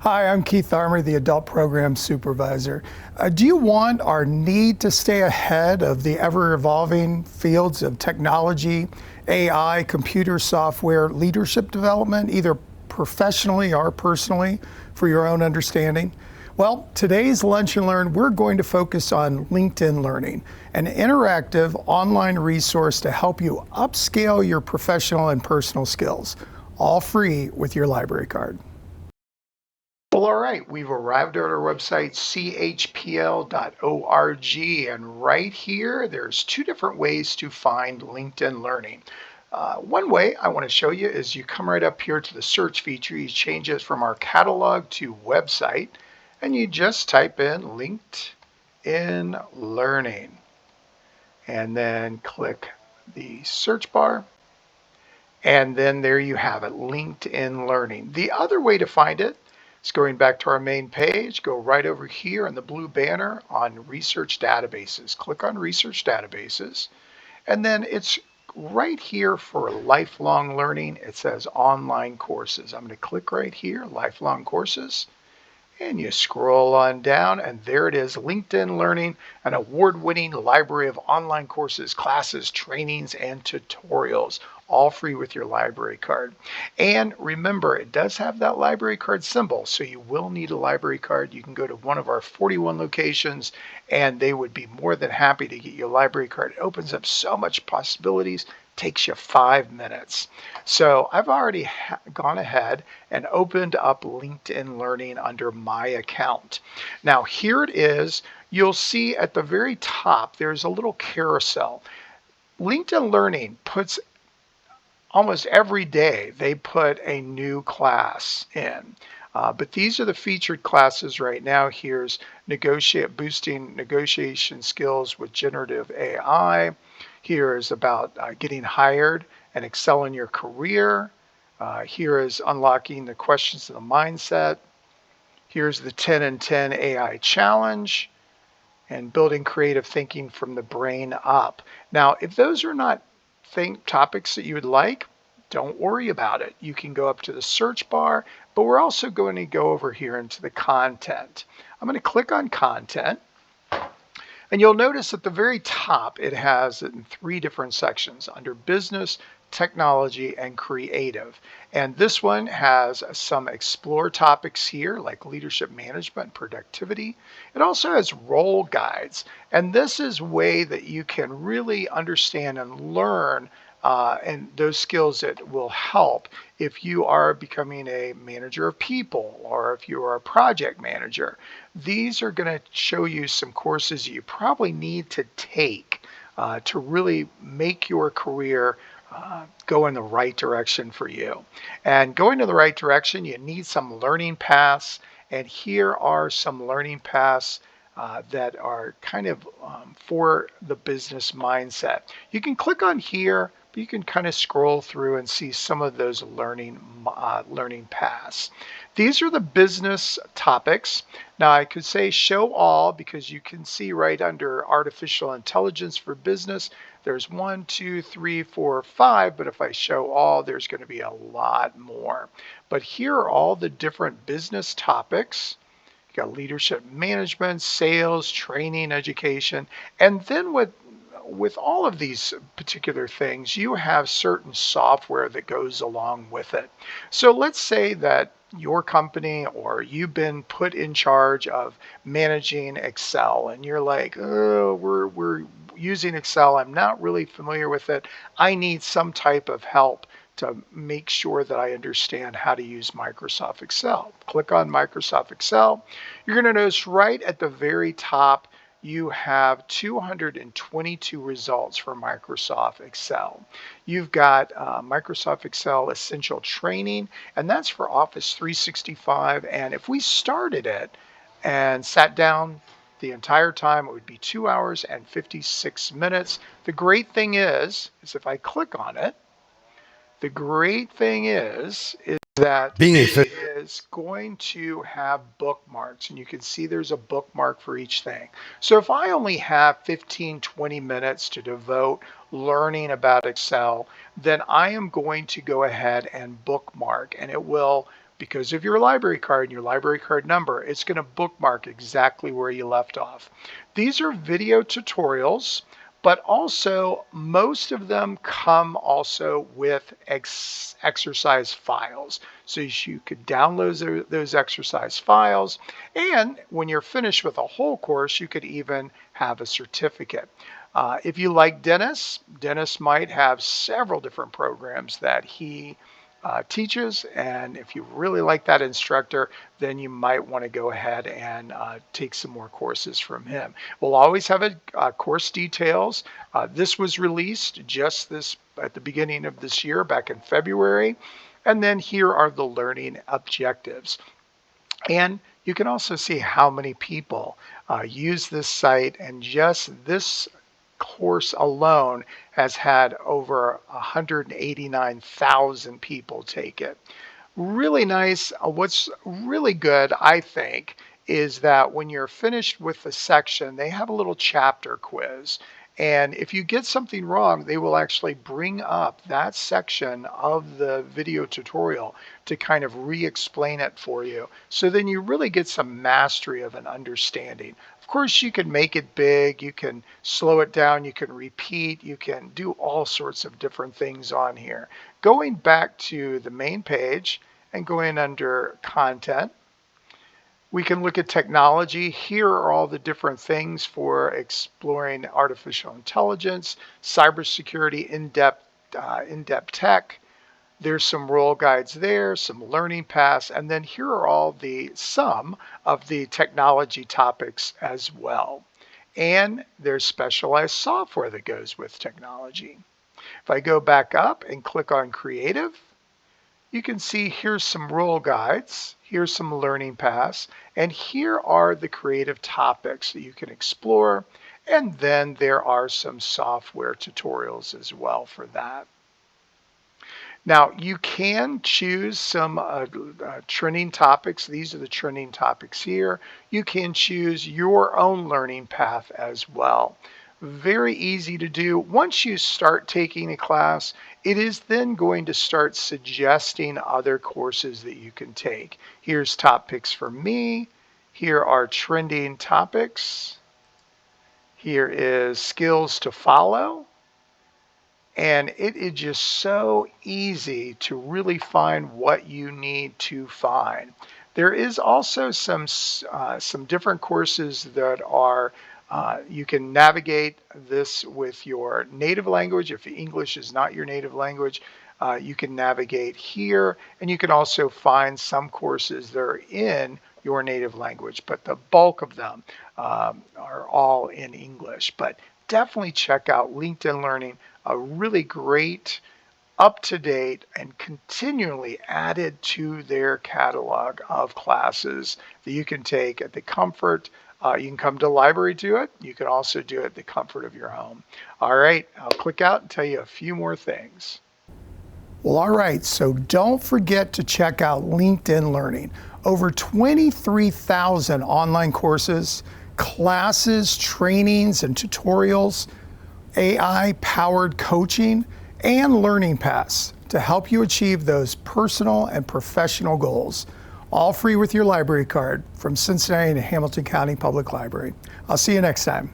Hi, I'm Keith Armour, the Adult Program Supervisor. Do you want or need to stay ahead of the ever-evolving fields of technology, AI, computer software, leadership development, either professionally or personally, for your own understanding? Well, today's Lunch and Learn, we're going to focus on LinkedIn Learning, an interactive online resource to help you upscale your professional and personal skills, all free with your library card. Well, all right, we've arrived at our website, chpl.org, and right here, there's two different ways to find LinkedIn Learning. One way I want to show you is you come right up here to the search feature, you change it from our catalog to website, and you just type in LinkedIn Learning, and then click the search bar. And then there you have it, LinkedIn Learning. The other way to find it is going back to our main page, go right over here in the blue banner on Research Databases. Click on Research Databases, and then it's right here for lifelong learning. It says online courses. I'm going to click right here, lifelong courses. And you scroll on down, and there it is, LinkedIn Learning, an award-winning library of online courses, classes, trainings, and tutorials, all free with your library card. And remember, it does have that library card symbol, so you will need a library card. You can go to one of our 41 locations, and they would be more than happy to get you a library card. It opens up so much possibilities. Takes you 5 minutes. So I've already gone ahead and opened up LinkedIn Learning under my account. Now here it is. You'll see at the very top there's a little carousel. LinkedIn Learning puts almost every day they put a new class in. But these are the featured classes right now. Here's boosting negotiation skills with generative AI. Here is about getting hired and excel in your career. Here is unlocking the questions of the mindset. Here's the 10 and 10 AI challenge and building creative thinking from the brain up. Now, if those are not topics that you would like, don't worry about it. You can go up to the search bar, but we're also going to go over here into the content. I'm going to click on content, and you'll notice at the very top it has it in 3 different sections under business, technology, and creative. And this one has some explore topics here like leadership management, productivity. It also has role guides, and this is a way that you can really understand and learn and those skills that will help if you are becoming a manager of people or if you are a project manager. These are going to show you some courses you probably need to take to really make your career go in the right direction for you. And going in the right direction, you need some learning paths. And here are some learning paths that are kind of for the business mindset. You can click on here, but you can kind of scroll through and see some of those learning paths. These are the business topics. Now I could say show all because you can see right under artificial intelligence for business, there's 1, 2, 3, 4, 5, but if I show all, there's going to be a lot more. But here are all the different business topics. You got leadership management, sales, training, education, and then with all of these particular things, you have certain software that goes along with it. So let's say that your company or you've been put in charge of managing Excel and you're like, oh, we're using Excel. I'm not really familiar with it. I need some type of help to make sure that I understand how to use Microsoft Excel. Click on Microsoft Excel. You're going to notice right at the very top, you have 222 results for Microsoft Excel. You've got Microsoft Excel Essential Training, and that's for Office 365. And if we started it and sat down the entire time, it would be 2 hours and 56 minutes. The great thing is if I click on it, the great thing is that it is going to have bookmarks, and you can see there's a bookmark for each thing. So if I only have 15-20 minutes to devote learning about Excel, then I am going to go ahead and bookmark, and it will because of your library card and your library card number, it's going to bookmark exactly where you left off. These are video tutorials, but also most of them come also with exercise files. So you could download those exercise files, and when you're finished with a whole course, you could even have a certificate. If you like Dennis, Dennis might have several different programs that he teaches, and if you really like that instructor, then you might want to go ahead and take some more courses from him. We'll always have course details. This was released just at the beginning of this year, back in February, and then here are the learning objectives. And you can also see how many people use this site, and just this course alone has had over 189,000 people take it. Really nice. What's really good, I think, is that when you're finished with the section, they have a little chapter quiz. And if you get something wrong, they will actually bring up that section of the video tutorial to kind of re-explain it for you. So then you really get some mastery of an understanding. Of course, you can make it big, you can slow it down, you can repeat, you can do all sorts of different things on here. Going back to the main page and going under content, we can look at technology. Here are all the different things for exploring artificial intelligence, cybersecurity, in-depth tech. There's some role guides there, some learning paths, and then here are all some of the technology topics as well. And there's specialized software that goes with technology. If I go back up and click on Creative, you can see here's some role guides, here's some learning paths, and here are the creative topics that you can explore, and then there are some software tutorials as well for that. Now, you can choose some trending topics. These are the trending topics here. You can choose your own learning path as well. Very easy to do. Once you start taking a class, it is then going to start suggesting other courses that you can take. Here's top picks for me. Here are trending topics. Here is skills to follow. And it is just so easy to really find what you need to find. There is also some different courses that are you can navigate this with your native language. If English is not your native language, you can navigate here, and you can also find some courses that are in your native language, but the bulk of them are all in English. But definitely check out LinkedIn Learning, a really great, up-to-date, and continually added to their catalog of classes that you can take at the comfort. You can come to the library to it. You can also do it at the comfort of your home. All right, I'll click out and tell you a few more things. Well, all right, so don't forget to check out LinkedIn Learning. Over 23,000 online courses, classes, trainings, and tutorials, AI-powered coaching, and learning paths to help you achieve those personal and professional goals. All free with your library card from Cincinnati and Hamilton County Public Library. I'll see you next time.